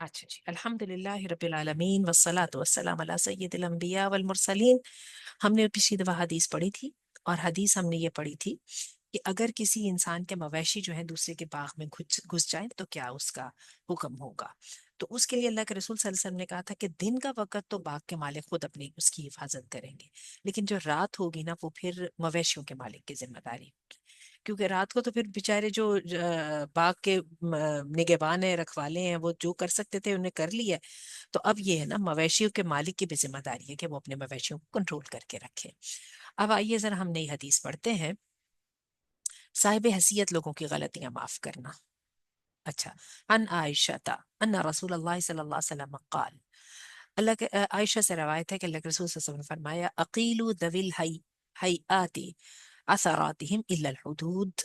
اچھا جی، الحمدللہ رب العالمین والصلاة والسلام علی سید الانبیاء والمرسلین. ہم نے پچھلی دفعہ حدیث پڑھی تھی، اور حدیث ہم نے یہ پڑھی تھی کہ اگر کسی انسان کے مویشی جو ہیں دوسرے کے باغ میں گھس جائیں تو کیا اس کا حکم ہوگا. تو اس کے لیے اللہ کے رسول صلی اللہ علیہ وسلم نے کہا تھا کہ دن کا وقت تو باغ کے مالک خود اپنی اس کی حفاظت کریں گے، لیکن جو رات ہوگی نا وہ پھر مویشیوں کے مالک کی ذمہ داری ہوگی. کیونکہ رات کو تو پھر بیچارے جو باغ کے نگہبان ہیں، رکھوالے ہیں، وہ جو کر سکتے تھے انہیں کر لیا. تو اب یہ ہے نا، مویشیوں کے مالک کی بھی ذمہ داری ہے کہ وہ اپنے مویشیوں کو کنٹرول کر کے رکھے. اب آئیے ذرا ہم نئی حدیث پڑھتے ہیں. صاحب حیثیت لوگوں کی غلطیاں معاف کرنا. اچھا. ان عائشہ ان رسول اللہ صلی اللہ علیہ وسلم قال، اللہ کے عائشہ سے روایت ہے کہ اللہ کے رسول صلی اللہ علیہ وسلم نے فرمایا اقیلوا ذوی الحیات اثراتہم الا الحدود.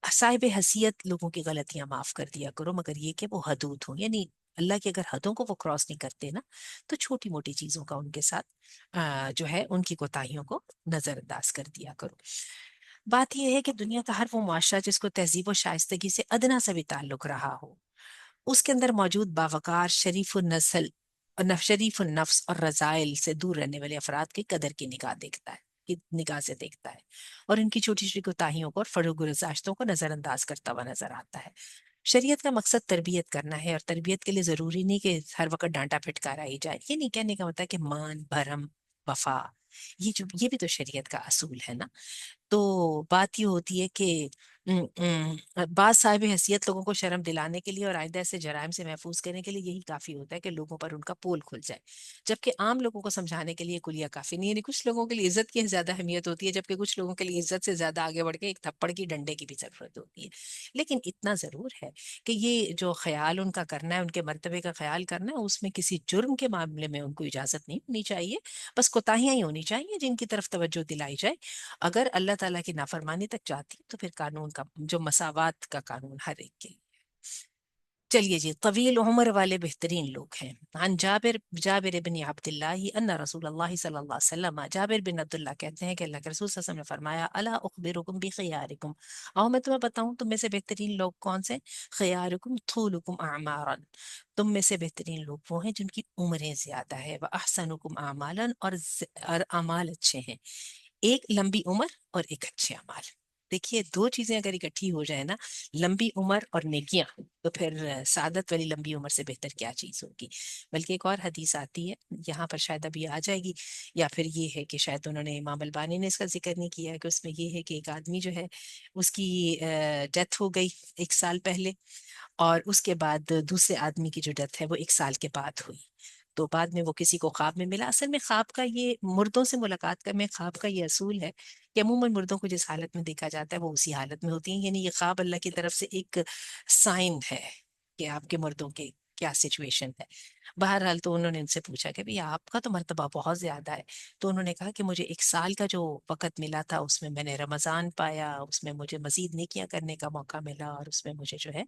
صاحب حیثیت لوگوں کی غلطیاں معاف کر دیا کرو مگر یہ کہ وہ حدود ہوں، یعنی اللہ کی اگر حدوں کو وہ کراس نہیں کرتے نا تو چھوٹی موٹی چیزوں کا ان کے ساتھ جو ہے ان کی کوتاہیوں کو نظر انداز کر دیا کرو. بات یہ ہے کہ دنیا کا ہر وہ معاشرہ جس کو تہذیب و شائستگی سے ادنا سا بھی تعلق رہا ہو، اس کے اندر موجود باوقار، شریف النسل، شریف النفس اور رذائل سے دور رہنے والے افراد کی قدر کی نگاہ دیکھتا ہے، کی نگاہ سے دیکھتا ہے، اور ان کی چھوٹی چھوٹی کوتاہیوں کو اور فروغ گزاشتوں کو نظر انداز کرتا ہوا نظر آتا ہے. شریعت کا مقصد تربیت کرنا ہے، اور تربیت کے لیے ضروری نہیں کہ ہر وقت ڈانٹا پھٹکارا ہی جائے. یہ نہیں کہنے کا ہوتا ہے کہ مان بھرم وفا، یہ بھی تو شریعت کا اصول ہے نا. تو بات یہ ہوتی ہے کہ بعض صاحب حیثیت لوگوں کو شرم دلانے کے لیے اور آئندہ سے جرائم سے محفوظ کرنے کے لیے یہی کافی ہوتا ہے کہ لوگوں پر ان کا پول کھل جائے، جبکہ عام لوگوں کو سمجھانے کے لیے کلیہ کافی نہیں ہے. یعنی کچھ لوگوں کے لیے عزت کی زیادہ اہمیت ہوتی ہے، جبکہ کچھ لوگوں کے لیے عزت سے زیادہ آگے بڑھ کے ایک تھپڑ کی ڈنڈے کی بھی ضرورت ہوتی ہے. لیکن اتنا ضرور ہے کہ یہ جو خیال ان کا کرنا ہے، ان کے مرتبے کا خیال کرنا ہے، اس میں کسی جرم کے معاملے میں ان کو اجازت نہیں ہونی چاہیے. بس کوتاہیاں ہی ہونی چاہیے جن کی طرف توجہ دلائی جائے. اگر اللہ تعالیٰ کی نافرمانی تک جاتی تو پھر قانون کا جو مساوات کا قانون ہر ایک کے لیے. چلیے جی، طویل عمر والے بہترین لوگ ہیں. عن جابر بن عبداللہ ان رسول اللہ صلی اللہ علیہ وسلم، جابر بن عبداللہ کہتے ہیں کہ اللہ کے رسول صلی اللہ علیہ وسلم نے فرمایا الا اخبرکم بخیارکم، آؤ میں تمہیں بتاؤں تم میں سے بہترین لوگ کون سے. خیارکم طولکم اعمارا، تم میں سے بہترین لوگ وہ ہیں جن کی عمریں زیادہ ہے. واحسنکم اعمالا، اور اعمال اچھے ہیں. ایک لمبی عمر اور ایک اچھے اعمال. دیکھیے دو چیزیں اگر اکٹھی ہو جائے نا، لمبی عمر اور نیکیاں، تو پھر سعادت والی لمبی عمر سے بہتر کیا چیز ہوگی. بلکہ ایک اور حدیث آتی ہے یہاں پر، شاید ابھی آ جائے گی، یا پھر یہ ہے کہ شاید انہوں نے امام البانی نے اس کا ذکر نہیں کیا، کہ اس میں یہ ہے کہ ایک آدمی جو ہے اس کی ڈیتھ ہو گئی 1 سال پہلے، اور اس کے بعد دوسرے آدمی کی جو ڈیتھ ہے وہ 1 سال کے بعد ہوئی. تو بعد میں وہ کسی کو خواب میں ملا. اصل میں خواب کا یہ مردوں سے ملاقات کا میں خواب کا یہ اصول ہے کہ عموماً مردوں کو جس حالت میں دیکھا جاتا ہے وہ اسی حالت میں ہوتی ہیں. یعنی یہ خواب اللہ کی طرف سے ایک سائن ہے کہ آپ کے مردوں کے کیا سچویشن ہے. بہرحال تو انہوں نے ان سے پوچھا کہ بھئی آپ کا تو مرتبہ بہت زیادہ ہے. تو انہوں نے کہا کہ مجھے 1 سال کا جو وقت ملا تھا اس میں میں نے رمضان پایا، اس میں مجھے مزید نیکیاں کرنے کا موقع ملا، اور اس میں مجھے جو ہے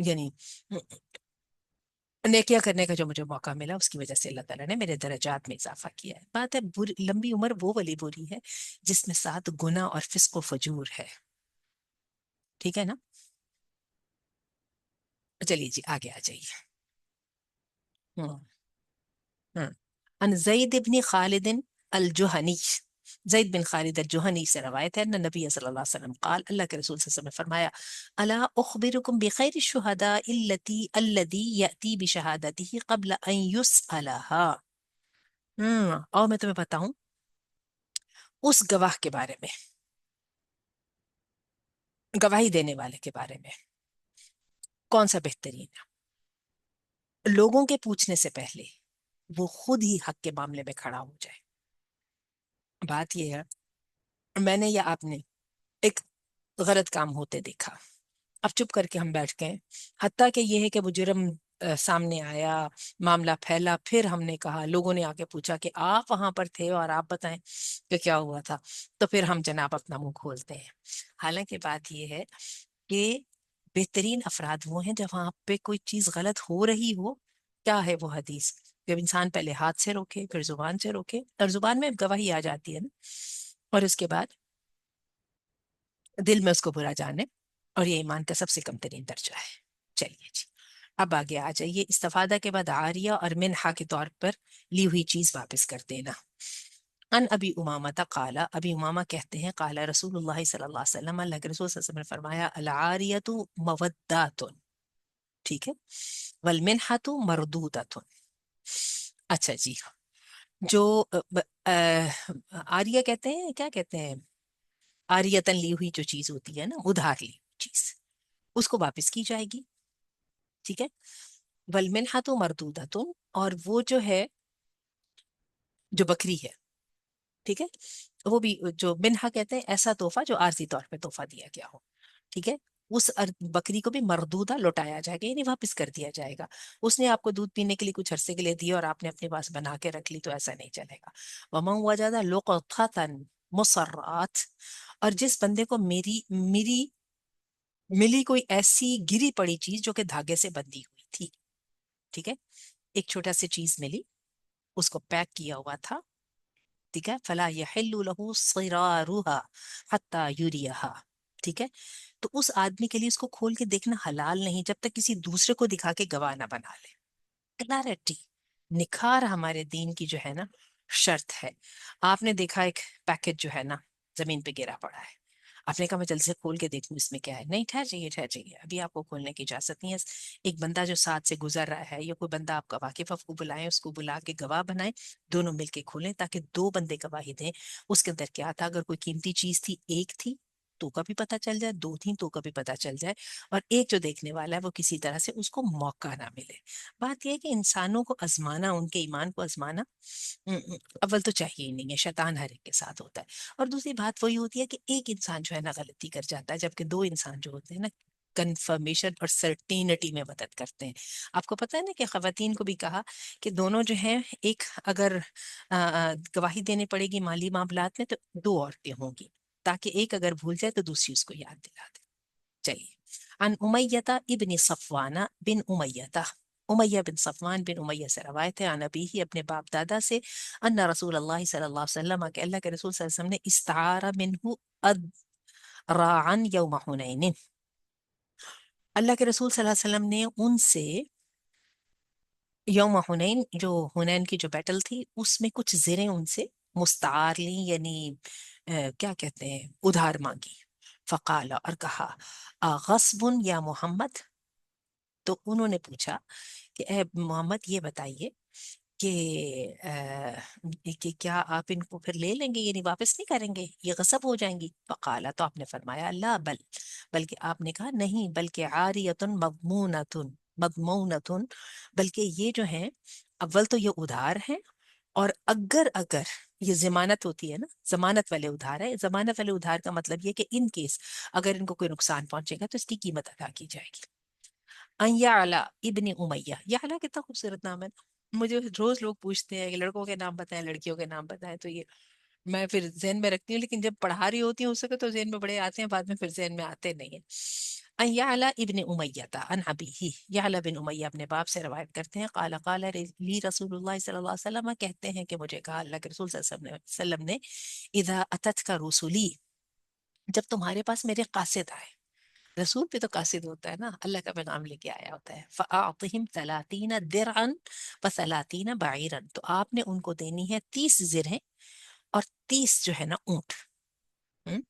یعنی نیکیاں کرنے کا جو مجھے موقع ملا، اس کی وجہ سے اللہ تعالیٰ نے میرے درجات میں اضافہ کیا ہے. بات ہے لمبی عمر وہ والی بری ہے جس میں ساتھ گناہ اور فسق و فجور ہے. ٹھیک ہے نا. چلیے جی آگے آ جائیے. ہوں ہوں ان زید بن خالد الجہنی، زید بن خالد الجہنی سے روایت ہے، ان نبی صلی اللہ علیہ وسلم قال، اللہ کے رسول صلی اللہ علیہ وسلم نے فرمایا الا اخبرکم بخیر الشہداء الذی یأتی بشہادتہ قبل ان یسألها. اور میں تمہیں بتاؤں اس گواہ کے بارے میں، گواہی دینے والے کے بارے میں، کون سا بہترین ہے. لوگوں کے پوچھنے سے پہلے وہ خود ہی حق کے معاملے میں کھڑا ہو جائے. بات یہ ہے، میں نے یا آپ نے ایک غلط کام ہوتے دیکھا، اب چپ کر کے ہم بیٹھ گئے، حتیٰ کہ یہ ہے کہ وہ جرم سامنے آیا، معاملہ پھیلا، پھر ہم نے کہا، لوگوں نے آ کے پوچھا کہ آپ وہاں پر تھے اور آپ بتائیں کہ کیا ہوا تھا، تو پھر ہم جناب اپنا منہ کھولتے ہیں. حالانکہ بات یہ ہے کہ بہترین افراد وہ ہیں جب وہاں پہ کوئی چیز غلط ہو رہی ہو. کیا ہے وہ حدیث، جب انسان پہلے ہاتھ سے روکے پھر زبان سے روکے، اور زبان میں گواہی آ جاتی ہے نا، اور اس کے بعد دل میں اس کو برا جانے، اور یہ ایمان کا سب سے کم ترین درجہ ہے. چلیے جی. اب آگے آ جائیے، استفادہ کے بعد عاریہ اور منحہ کے طور پر لی ہوئی چیز واپس کر دینا۔ ان ابی امامہ قال، ابی امامہ کہتے ہیں قال رسول اللہ صلی اللہ علیہ وسلم، اللہ کے رسول صلی اللہ علیہ وسلم نے فرمایا العاریۃ مودات، ٹھیک ہے، والمنحۃ مردودۃ۔ اچھا جی، جو عاریہ کہتے ہیں، کیا کہتے ہیں، عاریتن لی ہوئی جو چیز ہوتی ہے نا، ادھار لی ہوئی چیز، اس کو واپس کی جائے گی، ٹھیک ہے، والمنحۃ مردودۃ، اور وہ جو ہے جو بکری ہے، ٹھیک ہے، وہ بھی جو منحہ کہتے ہیں ایسا تحفہ جو عارضی طور پہ تحفہ دیا گیا ہو، ٹھیک ہے، اس بکری کو بھی مردودہ لوٹایا جائے گا، یعنی واپس کر دیا جائے گا۔ اس نے آپ کو دودھ پینے کے لیے کچھ عرصے کے لیے دیا اور آپ نے اپنے پاس بنا کے رکھ لی، تو ایسا نہیں چلے گا۔ وَمَنْ وَجَدَ لُقْطَةً مُصَرَّاتٍ، اور جس بندے کو میری ملی کوئی ایسی گری پڑی چیز جو کہ دھاگے سے بندھی ہوئی تھی، ٹھیک ہے، ایک چھوٹا سی چیز ملی، اس کو پیک کیا ہوا تھا، ٹھیک ہے، فلا يحل له صرارها حتى يريها، ٹھیک ہے، تو اس آدمی کے لیے اس کو کھول کے دیکھنا حلال نہیں جب تک کسی دوسرے کو دکھا کے گواہ نہ بنا لے۔ کلیرٹی، نکھار ہمارے دین کی جو ہے نا شرط ہے۔ آپ نے دیکھا ایک پیکٹ جو ہے نا زمین پہ گرا پڑا ہے، آپ نے کہا میں جلد سے کھول کے دیکھوں اس میں کیا ہے، نہیں، ٹھہر جائیے ٹھہر جائیے، ابھی آپ کو کھولنے کی اجازت نہیں ہے۔ ایک بندہ جو ساتھ سے گزر رہا ہے یا کوئی بندہ آپ کا واقف کو بلائیں، اس کو بلا کے گواہ بنائیں، دونوں مل کے کھولیں تاکہ دو بندے گواہی دیں اس کے اندر کیا تھا۔ اگر کوئی قیمتی چیز تھی، ایک تھی تو کا بھی پتہ چل جائے، دو تھیں تو کا بھی پتہ چل جائے، اور ایک جو دیکھنے والا ہے وہ کسی طرح سے اس کو موقع نہ ملے۔ بات یہ ہے کہ انسانوں کو آزمانا، ان کے ایمان کو آزمانا اول تو چاہیے ہی نہیں ہے، شیطان ہر ایک کے ساتھ ہوتا ہے، اور دوسری بات وہی ہوتی ہے کہ ایک انسان جو ہے نا غلطی کر جاتا ہے، جبکہ دو انسان جو ہوتے ہیں نا کنفرمیشن اور سرٹینٹی میں مدد کرتے ہیں۔ آپ کو پتہ ہے نا کہ خواتین کو بھی کہا کہ دونوں جو ہیں، ایک اگر گواہی دینے پڑے گی مالی معاملات میں تو دو عورتیں ہوں گی، تاکہ ایک اگر بھول جائے تو دوسری اس کو یاد دلا دے۔ چلیے، عن امیہ ابن صفوان بن امیہ، امیہ بن صفوان بن امیہ سے روایت ہے، عن ابیہ اپنے باپ دادا سے، ان رسول اللہ صلی اللہ علیہ وسلم، کہ اللہ کے رسول صلی اللہ علیہ وسلم نے استعار منہ راعن یوم حنین، اللہ کے رسول صلی اللہ علیہ وسلم نے ان سے یوم حنین، جو حنین کی جو بیٹل تھی، اس میں کچھ زریں ان سے مستعار لیں، یعنی کیا کہتے ہیں، ادھار مانگی۔ فقال، اور کہا، غصب یا محمد، تو انہوں نے پوچھا کہ اے محمد یہ بتائیے کہ کیا آپ ان کو پھر لے لیں گے، یعنی واپس نہیں کریں گے، یہ غصب ہو جائیں گی؟ فقالا، تو آپ نے فرمایا لا بلکہ آپ نے کہا نہیں، بلکہ عاریۃ مضمونۃ، مضمونۃ، بلکہ یہ جو ہیں اول تو یہ ادھار ہیں، اور اگر یہ ضمانت ہوتی ہے نا، ضمانت والے ادھار ہے، ضمانت والے ادھار کا مطلب یہ کہ ان کیس اگر ان کو کوئی نقصان پہنچے گا تو اس کی قیمت ادا کی جائے گی۔ ان یعلا ابن امیہ، یعلا کتنا خوبصورت نام ہے نا، مجھے روز لوگ پوچھتے ہیں کہ لڑکوں کے نام بتائیں، لڑکیوں کے نام بتائیں، تو یہ میں پھر ذہن میں رکھتی ہوں، لیکن جب پڑھا رہی ہوتی ہوں اس وقت تو ذہن میں بڑے آتے ہیں، بعد میں پھر ذہن میں آتے نہیں ہیں۔ ان یعلا ابن امیہ عن ابیہ، یعلا بن امیہ اپنے باپ سے روایت کرتے ہیں، قال لی رسول اللہ صلی اللہ علیہ وسلم، کہتے ہیں کہ مجھے کہا اللہ کے رسول صلی اللہ علیہ وسلم نے، اذا اتتک رسولی، جب تمہارے پاس میرے قاصد آئے، رسول پہ تو قاصد ہوتا ہے نا، اللہ کا پیغام لے کے آیا ہوتا ہے، فَأَعْطِهِمْ 30 دِرْعًا و30 بَعِيرًا، تو آپ نے ان کو دینی ہے 30 زرہیں اور 30 جو ہے نا اونٹ۔ ہم؟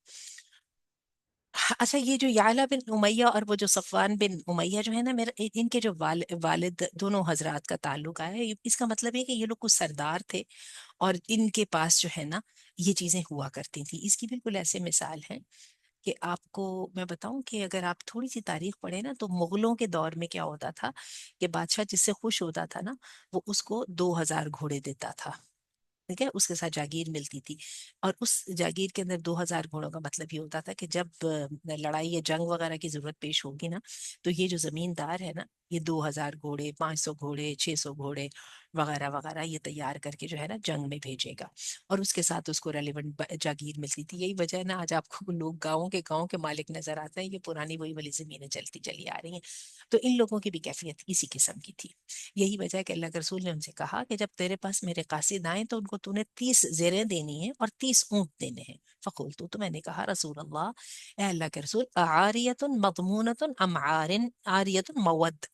اچھا، یہ جو یعلا بن امیہ اور وہ جو صفوان بن امیہ جو ہے نا، میرا ان کے جو والد دونوں حضرات کا تعلق ہے، اس کا مطلب ہے کہ یہ لوگ کچھ سردار تھے اور ان کے پاس جو ہے نا یہ چیزیں ہوا کرتی تھیں۔ اس کی بالکل ایسے مثال ہے کہ آپ کو میں بتاؤں کہ اگر آپ تھوڑی سی تاریخ پڑھیں نا، تو مغلوں کے دور میں کیا ہوتا تھا کہ بادشاہ جس سے خوش ہوتا تھا نا، وہ اس کو 2000 گھوڑے دیتا تھا، ٹھیک ہے، اس کے ساتھ جاگیر ملتی تھی، اور اس جاگیر کے اندر 2000 گھوڑوں کا مطلب یہ ہوتا تھا کہ جب لڑائی یا جنگ وغیرہ کی ضرورت پیش ہوگی نا، تو یہ جو زمیندار ہے نا، یہ 2000 گھوڑے، 500 گھوڑے، 600 گھوڑے وغیرہ وغیرہ یہ تیار کر کے جو ہے نا جنگ میں بھیجے گا، اور اس کے ساتھ اس کو ریلیونٹ جاگیر ملتی تھی۔ یہی وجہ ہے نا آج آپ کو لوگ گاؤں کے مالک نظر آتے ہیں، یہ پرانی وہی والی زمینیں چلتی چلی آ رہی ہیں، تو ان لوگوں کی بھی کیفیت اسی قسم کی تھی۔ یہی وجہ ہے کہ اللہ کے رسول نے ان سے کہا کہ جب تیرے پاس میرے قاصد آئیں تو ان کو تو نے 30 زیریں دینی ہیں اور 30 اونٹ دینے ہیں۔ فقلت، تو میں نے کہا رسول اللہ، اے اللہ کے رسول، عاریۃ مضمونۃ ام عارن عاریۃ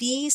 30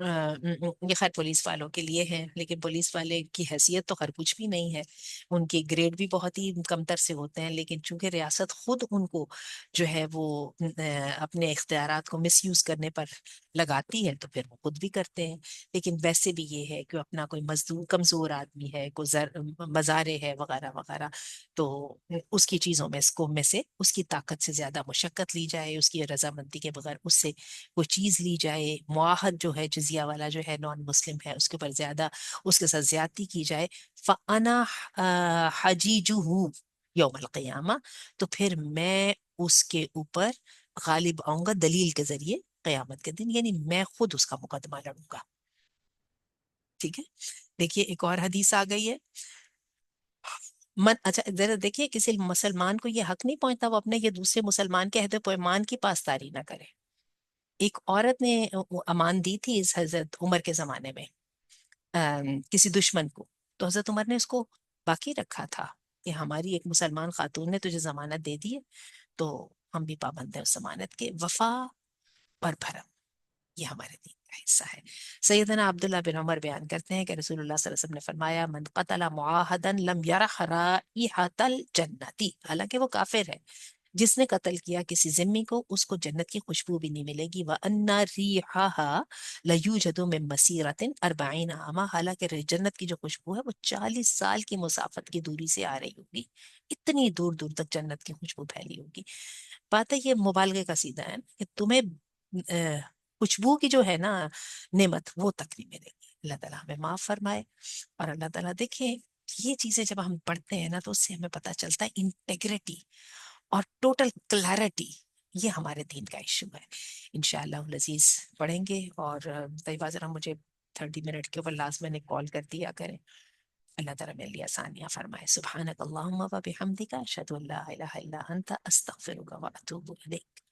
یہ خیر پولیس والوں کے لیے ہیں، لیکن پولیس والے کی حیثیت تو خیر کچھ بھی نہیں ہے، ان کے گریڈ بھی بہت ہی کمتر سے ہوتے ہیں، لیکن چونکہ ریاست خود ان کو جو ہے وہ اپنے اختیارات کو مس یوز کرنے پر لگاتی ہے تو پھر وہ خود بھی کرتے ہیں۔ لیکن ویسے بھی یہ ہے کہ اپنا کوئی مزدور کمزور آدمی ہے، کوئی مزارے ہے وغیرہ وغیرہ، تو اس کی چیزوں میں اسکوپ میں سے اس کی طاقت سے زیادہ مشقت لی جائے، اس کی رضامندی کے بغیر اس سے کوئی چیز لی جائے، معاہد جو ہے جزیہ والا جو ہے نان مسلم ہے اس کے اوپر زیادہ اس کے ساتھ زیادتی کی جائے، فَأَنَا حَجِیجُهُ یوم القیامہ، تو پھر میں اس کے اوپر غالب آؤں گا دلیل کے ذریعے قیامت کے دن، یعنی میں خود اس کا مقدمہ لڑوں گا۔ ٹھیک ہے، دیکھیے ایک اور حدیث آ گئی ہے، اچھا ذرا دیکھیے کسی مسلمان کو یہ حق نہیں پہنچتا وہ اپنے یہ دوسرے مسلمان کے عہد پیمان کی پاسداری نہ کرے۔ ایک عورت نے امان دی تھی اس حضرت عمر کے زمانے میں کسی دشمن کو، تو حضرت عمر نے اس کو باقی رکھا تھا کہ ہماری ایک مسلمان خاتون نے تجھے ضمانت دے دی ہے تو ہم بھی پابند ہیں اس ضمانت کے، وفا اور بھرم یہ ہمارے دین کا حصہ ہے۔ سیدنا عبداللہ بن عمر بیان کرتے ہیں کہ رسول اللہ صلی اللہ علیہ وسلم نے فرمایا من قتل معاہدا لم یرح رائحۃ الجنتی، حالانکہ وہ کافر ہے، جس نے قتل کیا کسی ذمی کو اس کو جنت کی خوشبو بھی نہیں ملے گی، وَأَنَّ رِيحَهَا لَيُوجَدُ مِن مَسِيرَةٍ 40 عاما، حالانکہ جنت کی جو خوشبو ہے وہ 40 سال کی مسافت کی دوری سے آ رہی ہوگی، اتنی دور دور تک جنت کی خوشبو پھیلی ہوگی۔ بات ہے یہ مبالغے کا سیدھا ہے کہ تمہیں خوشبو کی جو ہے نا نعمت وہ تک نہیں ملے گی۔ اللہ تعالیٰ ہمیں معاف فرمائے، اور اللہ تعالیٰ دیکھیں یہ چیزیں جب ہم پڑھتے ہیں نا تو اس سے ہمیں پتہ چلتا ہے انٹیگریٹی اور ٹوٹل کلیرٹی یہ ہمارے دین کا ایشو ہے۔ انشاءاللہ العزیز پڑھیں گے، اور طیبہ ذرا مجھے 30 منٹ کے اوپر لازم میں نے کال کر دیا کریں۔ اللہ تعالیٰ میرے لیے آسانیاں فرمائے۔ سبحانک اللہم و بحمدک، اشہد ان لا الہ الا انت، استغفرک و اتوب الیک۔